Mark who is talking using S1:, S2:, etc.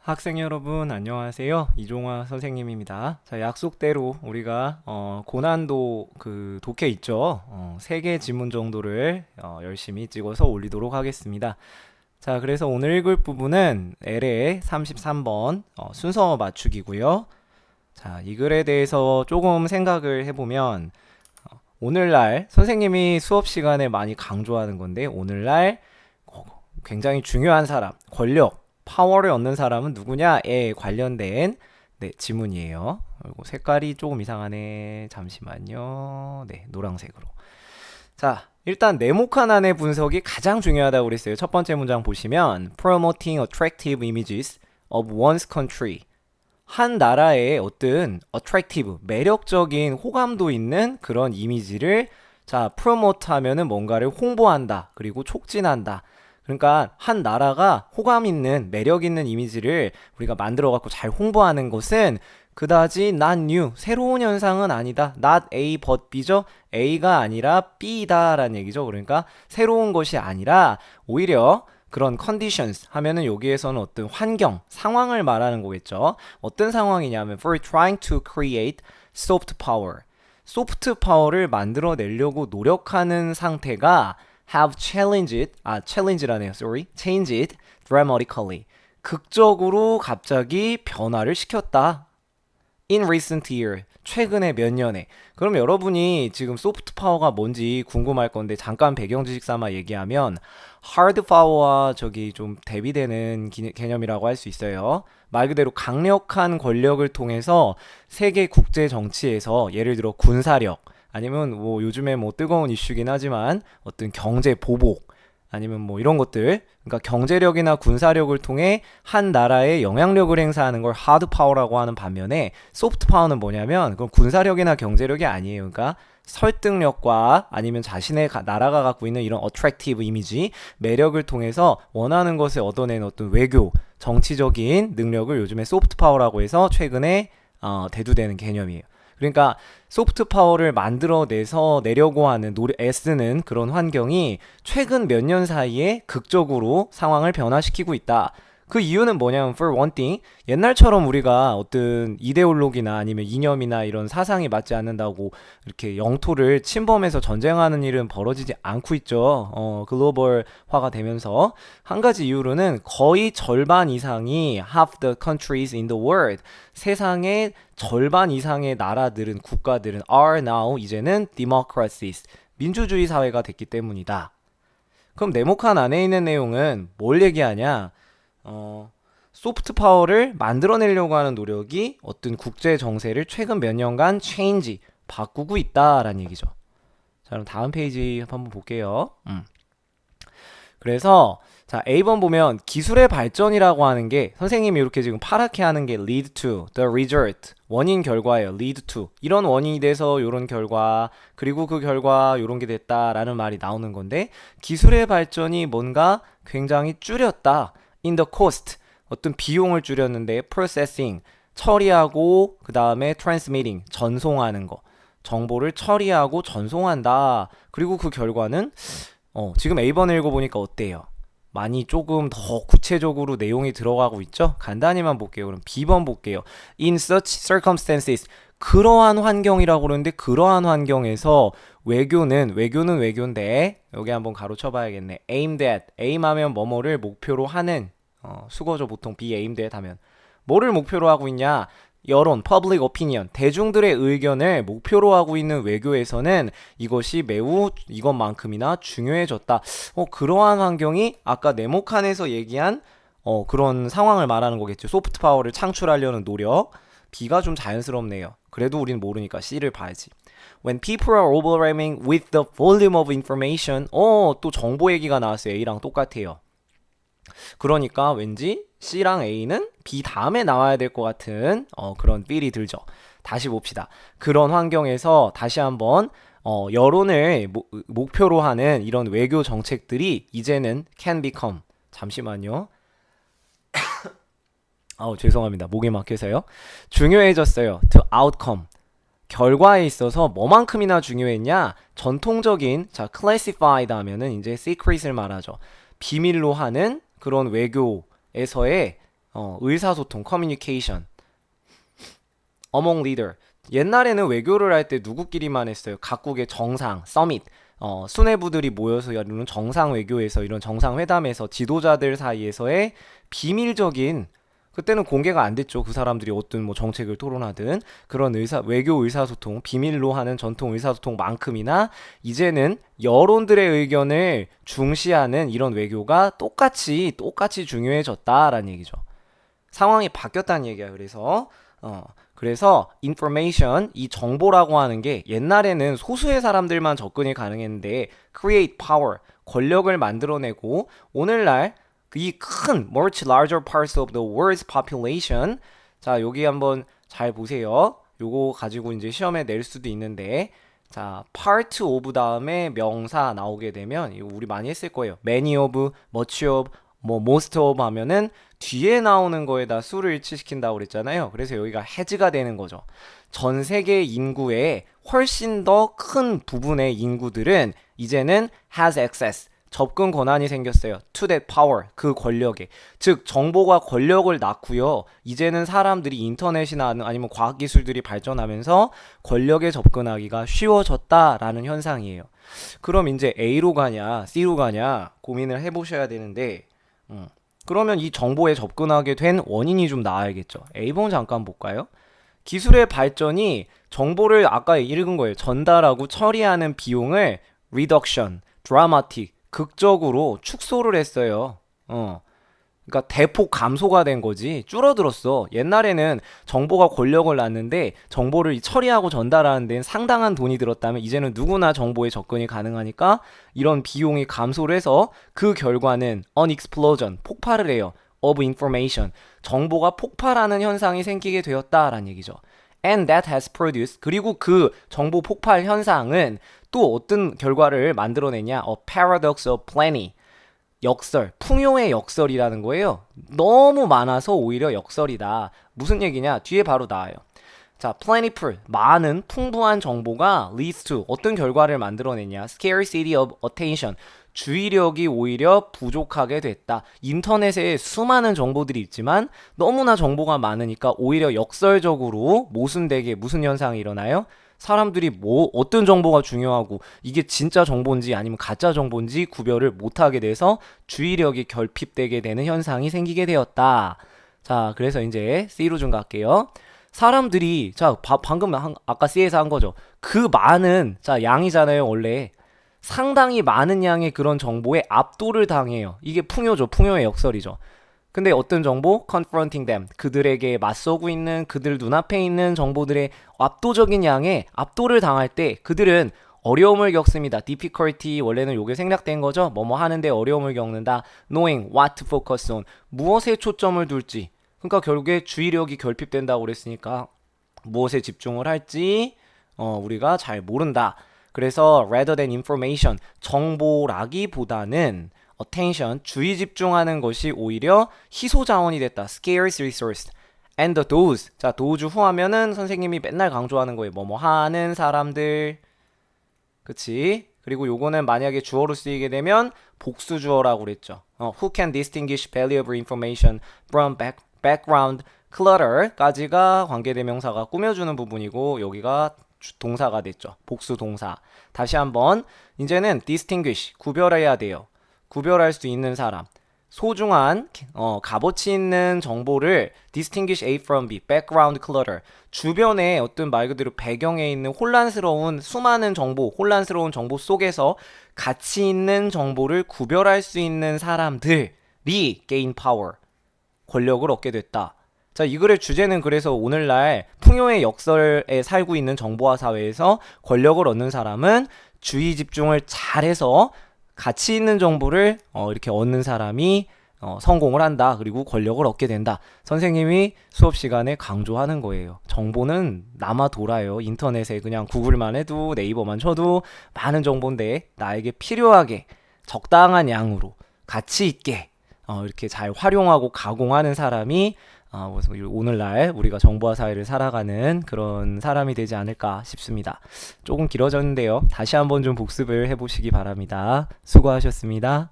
S1: 학생 여러분 안녕하세요. 이종화 선생님입니다. 자, 약속대로 우리가 고난도 그 독해 있죠. 3개 지문 정도를 열심히 찍어서 올리도록 하겠습니다. 자, 그래서 오늘 읽을 부분은 L의 33번 순서 맞추기고요. 자, 이 글에 대해서 조금 생각을 해보면 오늘날 선생님이 수업 시간에 많이 강조하는 건데 오늘날 굉장히 중요한 사람, 권력, 파워를 얻는 사람은 누구냐에 관련된 지문이에요. 그리고 색깔이 조금 이상하네. 잠시만요. 네, 노란색으로. 자, 일단 네모칸 안의 분석이 가장 중요하다고 그랬어요. 첫 번째 문장 보시면 Promoting attractive images of one's country. 한 나라의 어떤 attractive, 매력적인 호감도 있는 그런 이미지를 promote 하면은 뭔가를 홍보한다. 그리고 촉진한다. 그러니까 한 나라가 호감 있는 매력 있는 이미지를 우리가 만들어 갖고 잘 홍보하는 것은 그다지 not new 새로운 현상은 아니다. not A but B죠. A가 아니라 B다라는 얘기죠. 그러니까 새로운 것이 아니라 오히려 그런 conditions 하면은 여기에서는 어떤 환경, 상황을 말하는 거겠죠. 어떤 상황이냐면 for trying to create soft power. 소프트 파워를 만들어내려고 노력하는 상태가 have changed dramatically. 극적으로 갑자기 변화를 시켰다. In recent year, 최근에 몇 년에. 그럼 여러분이 지금 소프트 파워가 뭔지 궁금할 건데 잠깐 배경 지식 삼아 얘기하면 하드 파워와 저기 좀 대비되는 개념이라고 할 수 있어요. 말 그대로 강력한 권력을 통해서 세계 국제 정치에서 예를 들어 군사력 아니면 뭐 요즘에 뭐 뜨거운 이슈긴 하지만 어떤 경제 보복 아니면 뭐 이런 것들 그러니까 경제력이나 군사력을 통해 한 나라에 영향력을 행사하는 걸 하드 파워라고 하는 반면에 소프트 파워는 뭐냐면 그건 군사력이나 경제력이 아니에요. 그러니까 설득력과 아니면 자신의 나라가 갖고 있는 이런 어트랙티브 이미지 매력을 통해서 원하는 것을 얻어내는 어떤 외교 정치적인 능력을 요즘에 소프트 파워라고 해서 최근에 대두되는 개념이에요. 그러니까 소프트 파워를 만들어내서 내려고 하는 애쓰는 그런 환경이 최근 몇 년 사이에 극적으로 상황을 변화시키고 있다. 그 이유는 뭐냐면 for one thing 옛날처럼 우리가 어떤 이데올로기나 아니면 이념이나 이런 사상이 맞지 않는다고 이렇게 영토를 침범해서 전쟁하는 일은 벌어지지 않고 있죠. 글로벌화가 되면서 한 가지 이유로는 거의 절반 이상이 half the countries in the world 세상의 절반 이상의 나라들은 국가들은 are now 이제는 democracies 민주주의 사회가 됐기 때문이다. 그럼 네모칸 안에 있는 내용은 뭘 얘기하냐? 소프트 파워를 만들어내려고 하는 노력이 어떤 국제 정세를 최근 몇 년간 바꾸고 있다라는 얘기죠. 자, 그럼 다음 페이지 한번 볼게요. 그래서 자, A번 보면 기술의 발전이라고 하는 게 선생님이 이렇게 지금 파랗게 하는 게 lead to, the result, 원인 결과예요. lead to. 이런 원인이 돼서 이런 결과, 그리고 그 결과 이런 게 됐다라는 말이 나오는 건데 기술의 발전이 뭔가 굉장히 줄였다. in the cost, 어떤 비용을 줄였는데 processing, 처리하고 그 다음에 transmitting, 전송하는 거. 정보를 처리하고 전송한다. 그리고 그 결과는 지금 A번 읽어보니까 어때요? 많이 조금 더 구체적으로 내용이 들어가고 있죠? 간단히만 볼게요. 그럼 B번 볼게요. In such circumstances 그러한 환경이라고 그러는데 그러한 환경에서 외교인데 여기 한번 가로쳐봐야겠네. aimed at, aim 하면 뭐뭐를 목표로 하는 수거죠. 보통 be aimed at 하면 뭐를 목표로 하고 있냐? 여론, public opinion, 대중들의 의견을 목표로 하고 있는 외교에서는 이것이 매우 이것만큼이나 중요해졌다. 그러한 환경이 아까 네모칸에서 얘기한 그런 상황을 말하는 거겠죠. 소프트 파워를 창출하려는 노력. B가 좀 자연스럽네요. 그래도 우리는 모르니까 C를 봐야지. When people are overwhelming with the volume of information. 또 정보 얘기가 나왔어요. A랑 똑같아요. 그러니까 왠지 C랑 A는 B 다음에 나와야 될 것 같은 그런 필이 들죠. 다시 봅시다. 그런 환경에서 다시 한번 여론을 목표로 하는 이런 외교 정책들이 이제는 can become 잠시만요. 죄송합니다. 목이 막혀서요. 중요해졌어요. to outcome 결과에 있어서 뭐만큼이나 중요했냐? 전통적인 classified 하면은 이제 secret을 말하죠. 비밀로 하는 그런 외교에서의 의사소통, communication among leader. 옛날에는 외교를 할 때 누구끼리만 했어요. 각국의 정상, 서밋, 수뇌부들이 모여서 이루는 정상 외교에서 이런 정상회담에서 지도자들 사이에서의 비밀적인 그때는 공개가 안 됐죠. 그 사람들이 어떤 뭐 정책을 토론하든 그런 외교 의사소통, 비밀로 하는 전통 의사소통만큼이나 이제는 여론들의 의견을 중시하는 이런 외교가 똑같이 중요해졌다라는 얘기죠. 상황이 바뀌었다는 얘기야. 그래서 information, 이 정보라고 하는 게 옛날에는 소수의 사람들만 접근이 가능했는데 create power, 권력을 만들어내고 오늘날 이 큰 much larger parts of the world's population. 자, 여기 한번 잘 보세요. 요거 가지고 이제 시험에 낼 수도 있는데, 자, part of 다음에 명사 나오게 되면 이거 우리 많이 했을 거예요. many of, much of, 뭐 most of 하면은 뒤에 나오는 거에다 수를 일치시킨다고 그랬잖아요. 그래서 여기가 has가 되는 거죠. 전 세계 인구의 훨씬 더 큰 부분의 인구들은 이제는 has access, 접근 권한이 생겼어요. to that power, 그 권력에. 즉 정보가 권력을 낳고요. 이제는 사람들이 인터넷이나 아니면 과학기술들이 발전하면서 권력에 접근하기가 쉬워졌다라는 현상이에요. 그럼 이제 A로 가냐 C로 가냐 고민을 해보셔야 되는데 그러면 이 정보에 접근하게 된 원인이 좀 나와야겠죠. A번 잠깐 볼까요? 기술의 발전이 정보를 아까 읽은 거예요. 전달하고 처리하는 비용을 reduction, dramatic, 극적으로 축소를 했어요. 그러니까 대폭 감소가 된 거지 줄어들었어. 옛날에는 정보가 권력을 낳는데 정보를 처리하고 전달하는 데는 상당한 돈이 들었다면 이제는 누구나 정보에 접근이 가능하니까 이런 비용이 감소를 해서 그 결과는 an explosion, 폭발을 해요. of information, 정보가 폭발하는 현상이 생기게 되었다라는 얘기죠. And that has produced, 그리고 그 정보 폭발 현상은 또 어떤 결과를 만들어내냐? A paradox of plenty, 역설, 풍요의 역설이라는 거예요. 너무 많아서 오히려 역설이다. 무슨 얘기냐? 뒤에 바로 나와요. 자, plentiful, 많은, 풍부한 정보가 leads to, 어떤 결과를 만들어내냐? Scarcity of attention, 주의력이 오히려 부족하게 됐다. 인터넷에 수많은 정보들이 있지만 너무나 정보가 많으니까 오히려 역설적으로 모순되게 무슨 현상이 일어나요? 사람들이 뭐 어떤 정보가 중요하고 이게 진짜 정보인지 아니면 가짜 정보인지 구별을 못하게 돼서 주의력이 결핍되게 되는 현상이 생기게 되었다. 자, 그래서 이제 C로 좀 갈게요. 사람들이 자 방금 아까 C에서 한 거죠. 그 많은 자 양이잖아요. 원래 상당히 많은 양의 그런 정보에 압도를 당해요. 이게 풍요죠. 풍요의 역설이죠. 근데 어떤 정보? confronting them. 그들에게 맞서고 있는 그들 눈앞에 있는 정보들의 압도적인 양에 압도를 당할 때 그들은 어려움을 겪습니다. difficulty, 원래는 요게 생략된 거죠. 뭐뭐 하는데 어려움을 겪는다. knowing what to focus on. 무엇에 초점을 둘지. 그러니까 결국에 주의력이 결핍된다고 그랬으니까 무엇에 집중을 할지 우리가 잘 모른다. 그래서 rather than information, 정보라기보다는 attention, 주의 집중하는 것이 오히려 희소 자원이 됐다. scarce resource. and those. 자, those 후하면은 선생님이 맨날 강조하는 거예요. 뭐뭐 하는 사람들. 그치? 그리고 요거는 만약에 주어로 쓰이게 되면 복수 주어라고 그랬죠. who can distinguish valuable information from background clutter까지가 관계대명사가 꾸며주는 부분이고 여기가 동사가 됐죠. 복수 동사. 다시 한번 이제는 distinguish, 구별해야 돼요. 구별할 수 있는 사람. 소중한 값어치 있는 정보를 distinguish A from B, background clutter. 주변에 어떤 말 그대로 배경에 있는 혼란스러운 수많은 정보, 혼란스러운 정보 속에서 가치 있는 정보를 구별할 수 있는 사람들이 gain power, 권력을 얻게 됐다. 자, 이 글의 주제는 그래서 오늘날 풍요의 역설에 살고 있는 정보화 사회에서 권력을 얻는 사람은 주의 집중을 잘해서 가치 있는 정보를 이렇게 얻는 사람이 성공을 한다. 그리고 권력을 얻게 된다. 선생님이 수업 시간에 강조하는 거예요. 정보는 남아 돌아요. 인터넷에 그냥 구글만 해도 네이버만 쳐도 많은 정보인데 나에게 필요하게 적당한 양으로 가치 있게 이렇게 잘 활용하고 가공하는 사람이 오늘날 우리가 정보화 사회를 살아가는 그런 사람이 되지 않을까 싶습니다. 조금 길어졌는데요. 다시 한번 좀 복습을 해보시기 바랍니다. 수고하셨습니다.